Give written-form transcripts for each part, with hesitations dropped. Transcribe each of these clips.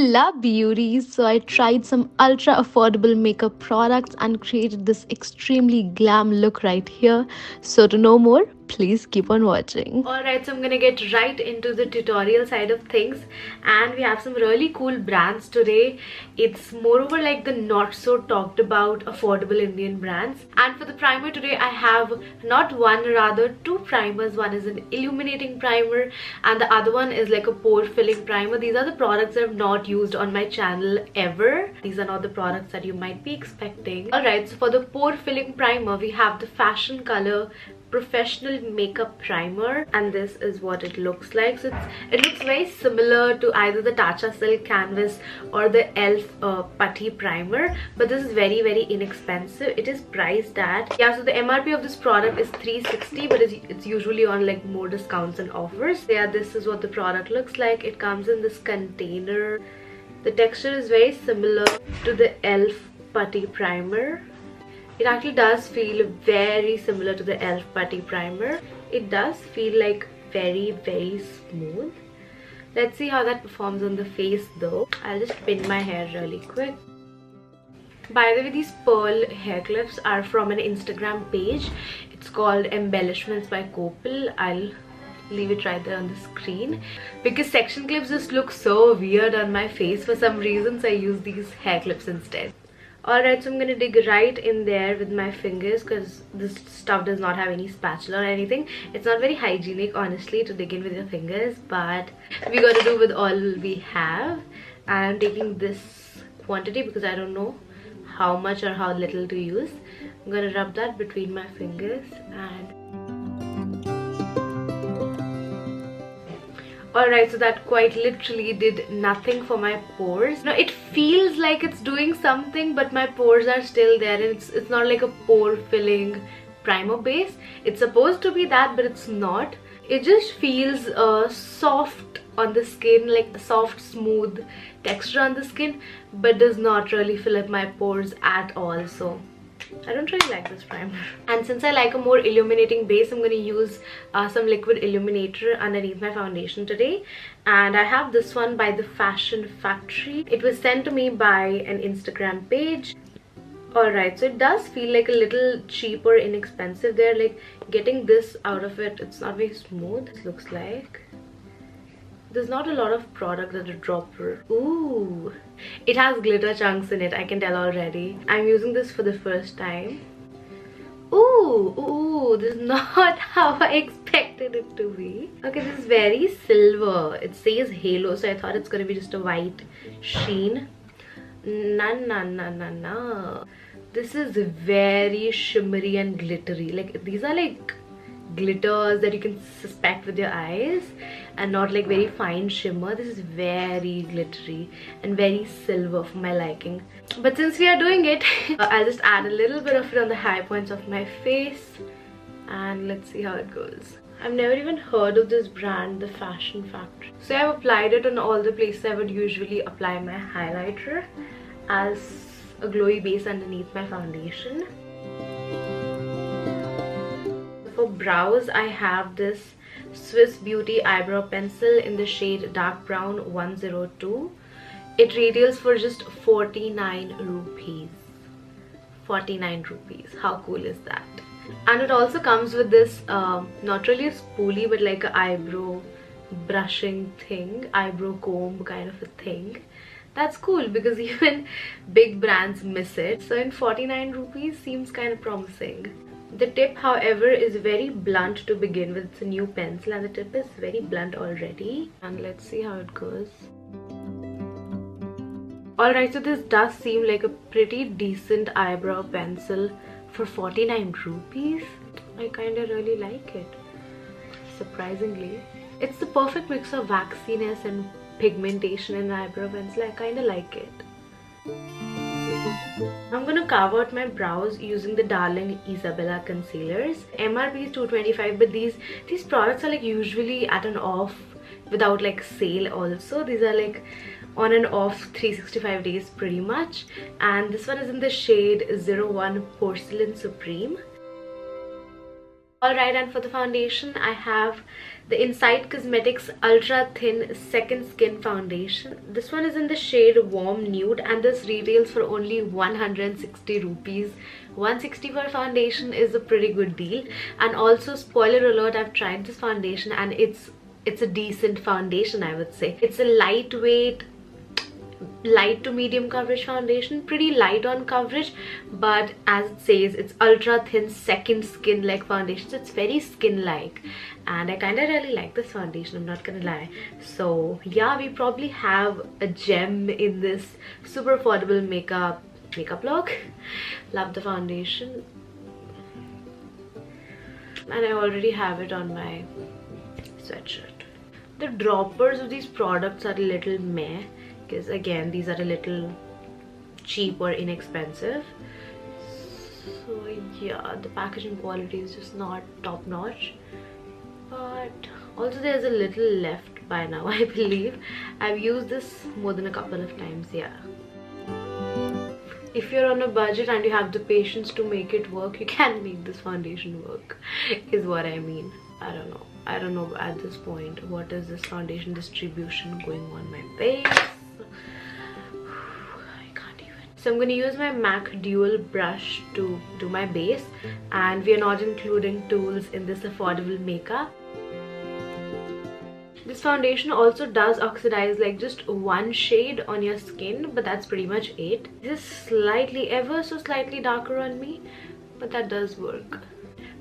love beauty, so I tried some ultra affordable makeup products and created this extremely glam look right here. So to know more, please keep on watching. Alright, so I'm gonna get right into the tutorial side of things, and we have some really cool brands today. It's moreover like the not so talked about affordable Indian brands. And for the primer today, I have not one, rather two primers. One is an illuminating primer and the other one is like a pore filling primer. These are the products that I've not used on my channel ever. These are not the products that you might be expecting. Alright, so for the pore filling primer, we have the Fashion Color Professional Makeup Primer, and this is what it looks like. So it looks very similar to either the Tatcha Silk Canvas or the e.l.f. Putty Primer, but this is very inexpensive. It is priced at, yeah, so the MRP of this product is 360, but it's usually on like more discounts and offers. So yeah, this is what the product looks like. It comes in this container. The texture is very similar to the e.l.f. Putty Primer. It actually does feel very similar to the e.l.f. Putty Primer. It does feel like very smooth. Let's see how that performs on the face though. I'll just pin my hair really quick. By the way, these pearl hair clips are from an Instagram page. It's called Embellishments by Kopal. I'll leave it right there on the screen. Because section clips just look so weird on my face for some reasons, I use these hair clips instead. Alright, so I'm gonna dig right in there with my fingers because this stuff does not have any spatula or anything. It's not very hygienic, honestly, to dig in with your fingers, but we gotta do with all we have. And I'm taking this quantity because I don't know how much or how little to use. I'm gonna rub that between my fingers and alright, so that quite literally did nothing for my pores. Now it feels like it's doing something, but my pores are still there, and it's not like a pore filling primer base. It's supposed to be that, but it's not. It just feels soft on the skin, like a soft smooth texture on the skin, but does not really fill up my pores at all. So I don't really like this primer. And since I like a more illuminating base, I'm going to use some liquid illuminator underneath my foundation today. And I have this one by the Fashion Factory. It was sent to me by an Instagram page. Alright, so it does feel like a little cheap or inexpensive there. Like getting this out of it, it's not very smooth. It looks like there's not a lot of product at a dropper. Ooh, it has glitter chunks in it, I can tell already. I'm using this for the first time. Ooh, this is not how I expected it to be. Okay, this is very silver. It says halo, so I thought it's gonna be just a white sheen. No. This is very shimmery and glittery. Like these are like glitters that you can suspect with your eyes and not like very fine shimmer. This is very glittery and very silver for my liking. But since we are doing it, I'll just add a little bit of it on the high points of my face and let's see how it goes. I've never even heard of this brand, the Fashion Factory. So I've applied it on all the places I would usually apply my highlighter as a glowy base underneath my foundation. For brows, I have this Swiss Beauty eyebrow pencil in the shade dark brown 102. It retails for just 49 rupees. 49 rupees. How cool is that? And it also comes with this not really a spoolie, but like an eyebrow brushing thing, eyebrow comb kind of a thing. That's cool because even big brands miss it. So in 49 rupees seems kind of promising. The tip, however, is very blunt to begin with. It's a new pencil and the tip is very blunt already. And let's see how it goes. Alright, so this does seem like a pretty decent eyebrow pencil for 49 rupees. I kinda really like it, surprisingly. It's the perfect mix of waxiness and pigmentation in an eyebrow pencil. I kinda like it. I'm gonna carve out my brows using the Darling Isabella concealers. MRP is 225, but these products are like usually at an off without like sale also. These are like on and off 365 days pretty much. And this one is in the shade 01 Porcelain Supreme. Alright, and for the foundation, I have the Inside Cosmetics Ultra Thin Second Skin Foundation. This one is in the shade Warm Nude, and this retails for only 160 rupees. 160 for a foundation is a pretty good deal. And also, spoiler alert, I've tried this foundation and it's a decent foundation, I would say. It's a lightweight, light to medium coverage foundation, pretty light on coverage, but as it says, it's ultra thin second skin like foundation, so it's very skin like, and I kind of really like this foundation, I'm not gonna lie. So yeah, we probably have a gem in this super affordable makeup look. Love the foundation, and I already have it on my sweatshirt. The droppers of these products are a little meh, because again, these are a little cheap or inexpensive. So yeah, the packaging quality is just not top notch, but also there's a little left by now. I believe I've used this more than a couple of times. Yeah, if you're on a budget and you have the patience to make it work, you can make this foundation work, is what I mean. I don't know at this point what is this foundation distribution going on my face. So I'm going to use my MAC Dual brush to do my base, and we are not including tools in this affordable makeup. This foundation also does oxidize like just one shade on your skin, but that's pretty much it. This is slightly, ever so slightly darker on me, but that does work.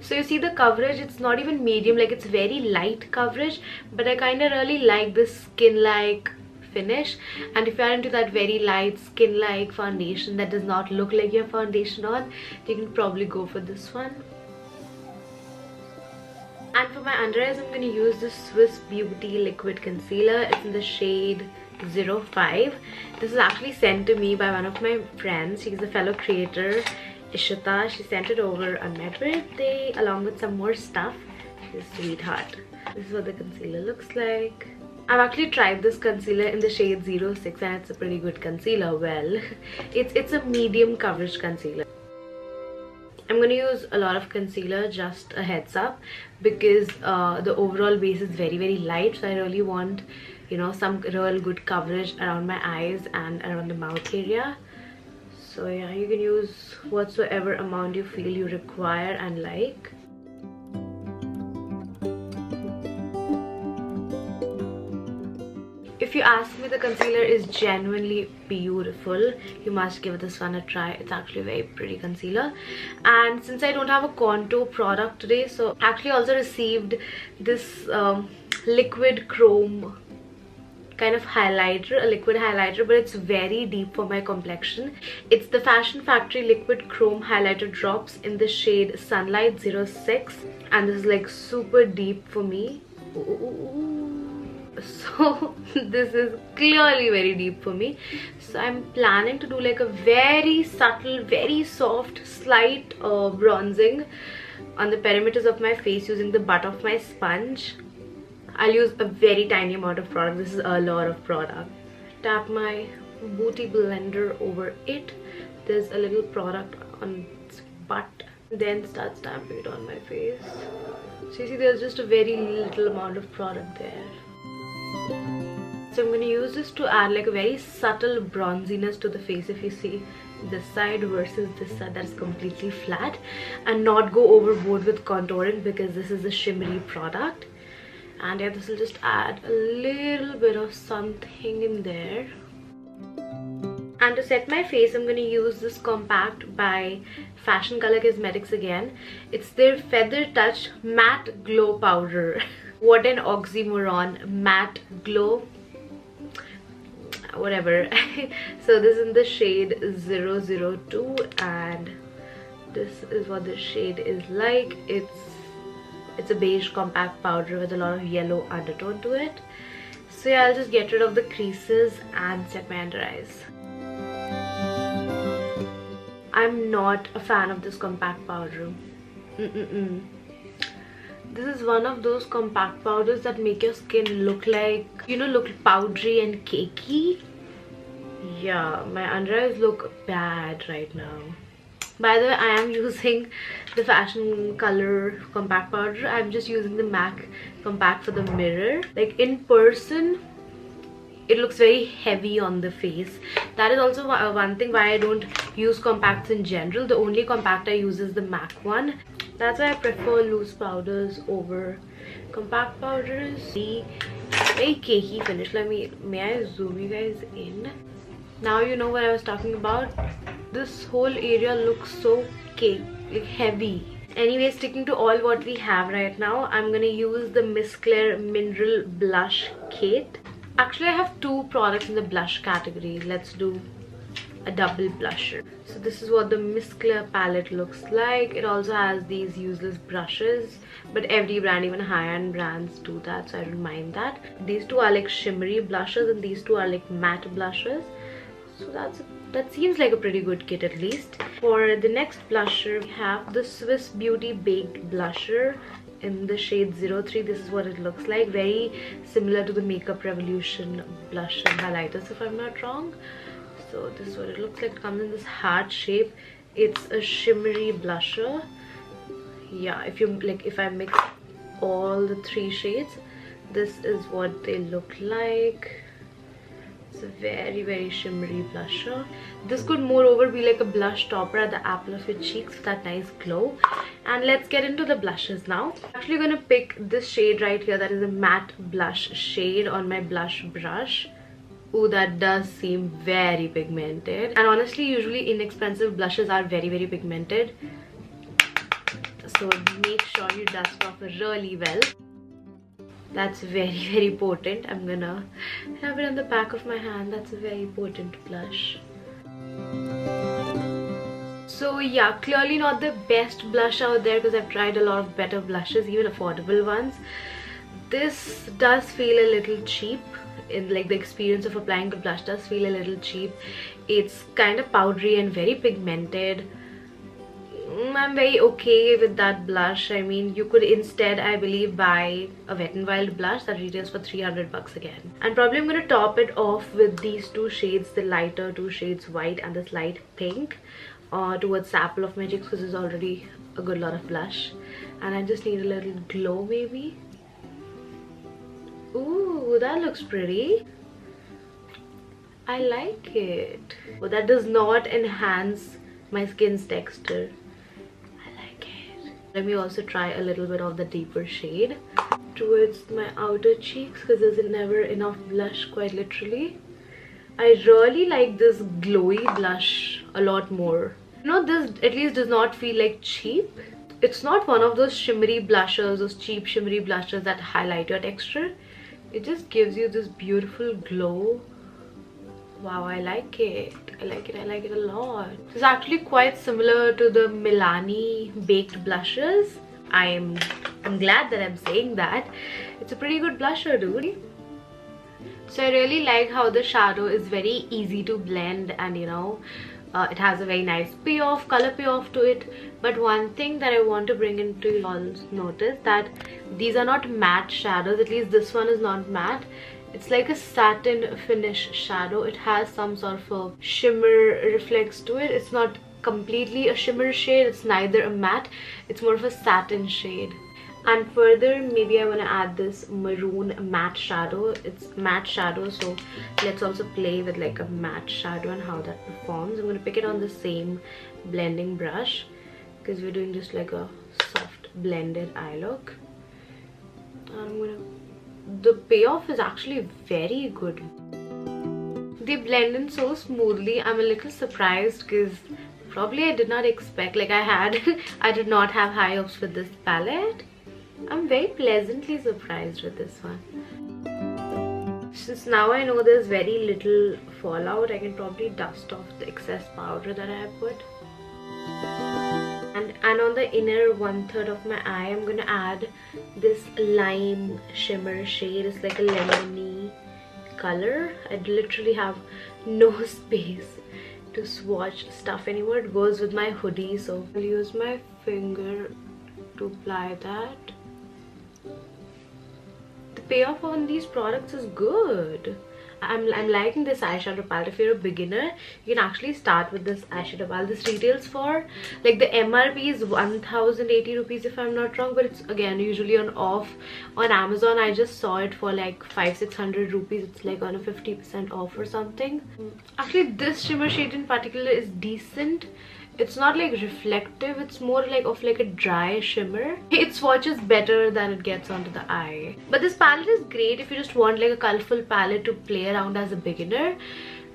So you see the coverage, it's not even medium, like it's very light coverage, but I kind of really like this skin-like finish. And if you're into that very light skin-like foundation that does not look like your foundation on, you can probably go for this one. And for my under eyes, I'm going to use this Swiss Beauty Liquid Concealer. It's in the shade 05. This is actually sent to me by one of my friends. She's a fellow creator, Ishita. She sent it over on my birthday along with some more stuff. She's a sweetheart. This is what the concealer looks like. I've actually tried this concealer in the shade 06 and it's a pretty good concealer. Well, it's a medium coverage concealer. I'm going to use a lot of concealer, just a heads up, because the overall base is very light, so I really want, you know, some real good coverage around my eyes and around the mouth area. So yeah, you can use whatsoever amount you feel you require and like. If you ask me, the concealer is genuinely beautiful. You must give this one a try. It's actually a very pretty concealer. And since I don't have a contour product today, so I actually also received this liquid chrome kind of highlighter, a liquid highlighter, but it's very deep for my complexion. It's the Fashion Factory Liquid Chrome Highlighter Drops in the shade Sunlight 06, and this is like super deep for me. So this is clearly very deep for me, so I'm planning to do like a very subtle, very soft, slight bronzing on the perimeters of my face using the butt of my sponge. I'll use a very tiny amount of product. This is a lot of product. Tap my Beauty blender over it. There's a little product on its butt, then start stamping it on my face. So you see there's just a very little amount of product there. So I'm going to use this to add like a very subtle bronziness to the face. If you see this side versus this side, that's completely flat, and not go overboard with contouring because this is a shimmery product. And yeah, this will just add a little bit of something in there. And to set my face, I'm going to use this compact by Fashion Color Cosmetics again. It's their Feather Touch Matte Glow Powder. What an oxymoron, matte glow, whatever. So this is in the shade 002, and this is what the shade is like. It's a beige compact powder with a lot of yellow undertone to it. So yeah, I'll just get rid of the creases and set my under eyes. I'm not a fan of this compact powder. This is one of those compact powders that make your skin look like, you know, look powdery and cakey. Yeah, my under eyes look bad right now. By the way, I am using the Fashion Color compact powder. I'm just using the MAC compact for the mirror. Like in person, it looks very heavy on the face. That is also one thing why I don't use compacts in general. The only compact I use is the MAC one. That's why I prefer loose powders over compact powders. The very cakey finish. May I zoom you guys in? Now you know what I was talking about. This whole area looks so cake, like heavy. Anyway, sticking to all what we have right now, I'm gonna use the Miss Claire Mineral Blush Kit. Actually, I have two products in the blush category. Let's do a double blusher. So this is what the Miss Claire palette looks like. It also has these useless brushes, but every brand, even high-end brands, do that, so I don't mind that. These two are like shimmery blushes and these two are like matte blushes. So that seems like a pretty good kit at least. For the next blusher, we have the Swiss Beauty Baked Blusher in the shade 03. This is what it looks like. Very similar to the Makeup Revolution blush and highlighters, if I'm not wrong. So this is what it looks like. It comes in this heart shape. It's a shimmery blusher. Yeah, if I mix all the three shades, this is what they look like. It's a very, very shimmery blusher. This could moreover be like a blush topper at the apple of your cheeks with that nice glow. And let's get into the blushes now. I'm actually going to pick this shade right here. That is a matte blush shade on my blush brush. Ooh, that does seem very pigmented. And honestly, usually inexpensive blushes are very, very pigmented. So make sure you dust off really well. That's very, very potent. I'm gonna have it on the back of my hand. That's a very potent blush. So yeah, clearly not the best blush out there because I've tried a lot of better blushes, even affordable ones. This does feel a little cheap. Like the experience of applying the blush does feel a little cheap. It's kind of powdery and very pigmented. I'm very okay with that blush. I mean, you could instead, I believe, buy a Wet n Wild blush that retails for 300 bucks again. And probably I'm going to top it off with these two shades, the lighter two shades white and this light pink, towards the apple of my cheeks because there's already a good lot of blush. And I just need a little glow maybe. Ooh, that looks pretty. I like it. But that does not enhance my skin's texture. Let me also try a little bit of the deeper shade towards my outer cheeks because there's never enough blush, quite literally. I really like this glowy blush a lot more. You know, this at least does not feel like cheap. It's not one of those shimmery blushers, those cheap shimmery blushers that highlight your texture. It just gives you this beautiful glow. Wow, I like it. I like it a lot. It's actually quite similar to the Milani baked blushes. I'm glad that I'm saying that. It's a pretty good blusher, dude. So I really like how the shadow is very easy to blend and you know, it has a very nice payoff, color payoff to it. But one thing that I want to bring into y'all's notice that these are not matte shadows. At least this one is not matte. It's like a satin finish shadow. It has some sort of a shimmer reflex to it. It's not completely a shimmer shade. It's neither a matte. It's more of a satin shade. And further, maybe I want to add this maroon matte shadow. It's matte shadow, so let's also play with like a matte shadow and how that performs. I'm going to pick it on the same blending brush because we're doing just like a soft blended eye look. The payoff is actually very good. They blend in so smoothly. I'm a little surprised because probably I did not expect, like I did not have high hopes with this palette. I'm very pleasantly surprised with this one. Since now I know there's very little fallout, I can probably dust off the excess powder that I have put. And on the inner 1/3 of my eye, I'm gonna add this lime shimmer shade. It's like a lemony color. I literally have no space to swatch stuff anymore. It goes with my hoodie, so I'll use my finger to apply that. The payoff on these products is good. I'm liking this eyeshadow palette. If you're a beginner, you can actually start with this eyeshadow palette. This retails for, like, the MRP is 1080 rupees if I'm not wrong, but it's again usually on off on Amazon. I just saw it for like 500-600 rupees. It's like on a 50% off or something. Actually, this shimmer shade in particular is decent. It's not like reflective, it's more like of like a dry shimmer. It swatches better than it gets onto the eye. But this palette is great if you just want like a colorful palette to play around as a beginner.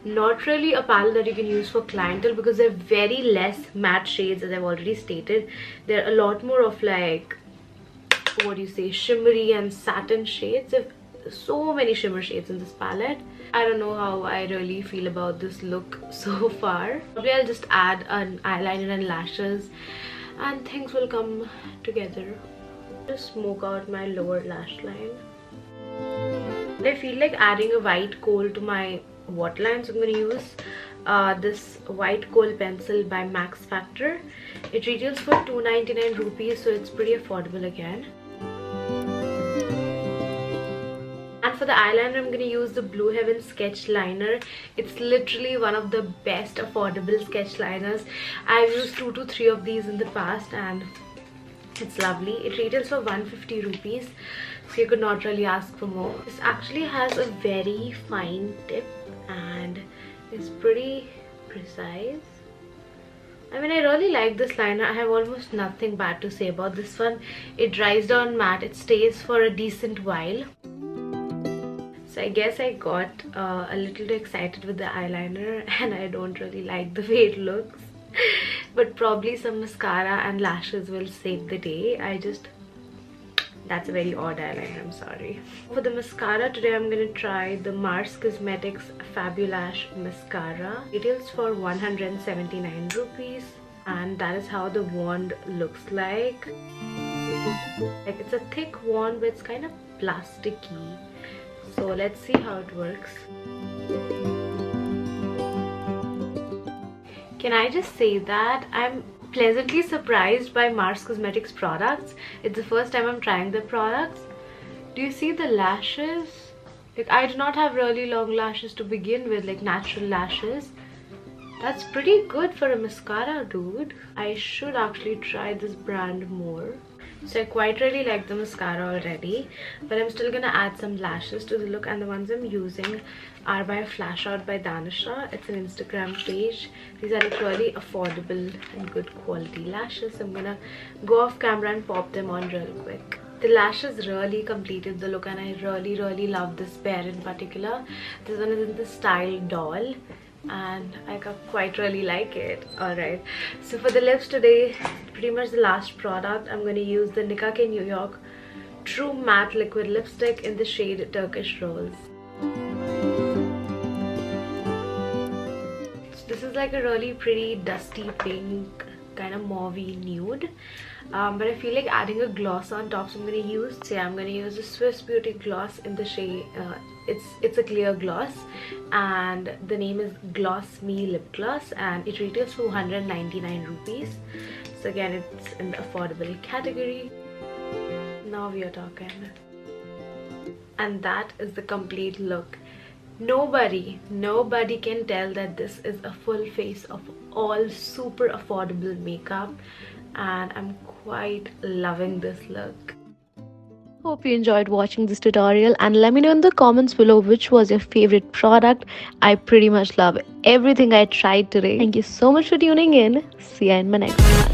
Not really a palette that you can use for clientele, because they're very less matte shades, as I've already stated. They're a lot more of like, what do you say, shimmery and satin shades. There's so many shimmer shades in this palette. I don't know how I really feel about this look so far. Probably I'll just add an eyeliner and lashes and things will come together. Just smoke out my lower lash line. I feel like adding a white kohl to my waterline, so I'm going to use this white kohl pencil by Max Factor. It retails for 299 rupees, so it's pretty affordable again. And for the eyeliner, I'm going to use the Blue Heaven Sketch Liner. It's literally one of the best affordable sketch liners. I've used 2 to 3 of these in the past and it's lovely. It retails for 150 rupees, so you could not really ask for more. This actually has a very fine tip and it's pretty precise. I mean, I really like this liner. I have almost nothing bad to say about this one. It dries down matte. It stays for a decent while. So I guess I got a little too excited with the eyeliner and I don't really like the way it looks. But probably some mascara and lashes will save the day. That's a very odd eyeliner, I'm sorry. For the mascara today, I'm going to try the Mars Cosmetics Fabulash Mascara. It is for 179 rupees and that is how the wand looks like. Like, it's a thick wand but it's kind of plasticky. So let's see how it works. Can I just say that I'm pleasantly surprised by Mars Cosmetics products. It's the first time I'm trying their products. Do you see the lashes? Like, I do not have really long lashes to begin with, like natural lashes. That's pretty good for a mascara, dude. I should actually try this brand more. So I quite really like the mascara already, but I'm still gonna add some lashes to the look, and the ones I'm using are by Flash Out by Danisha. It's an Instagram page. These are like really affordable and good quality lashes. I'm gonna go off camera and pop them on real quick. The lashes really completed the look and I really love this pair in particular. This one is in the style Doll and I quite really like it. Alright, so for the lips today, pretty much the last product, I'm going to use the Nicka K New York True Matte Liquid Lipstick in the shade Turkish Rose. So this is like a really pretty dusty pink, kind of mauvey nude. But I feel like adding a gloss on top, so I'm going to use the Swiss Beauty gloss in the shade it's a clear gloss and the name is Gloss Me Lip Gloss and it retails for 199 rupees. So again, it's in the affordable category. Now we are talking. And that is the complete look. Nobody can tell that this is a full face of all super affordable makeup, and I'm quite loving this look. Hope you enjoyed watching this tutorial and let me know in the comments below which was your favorite product. I pretty much love everything I tried today. Thank you so much for tuning in. See you in my next one.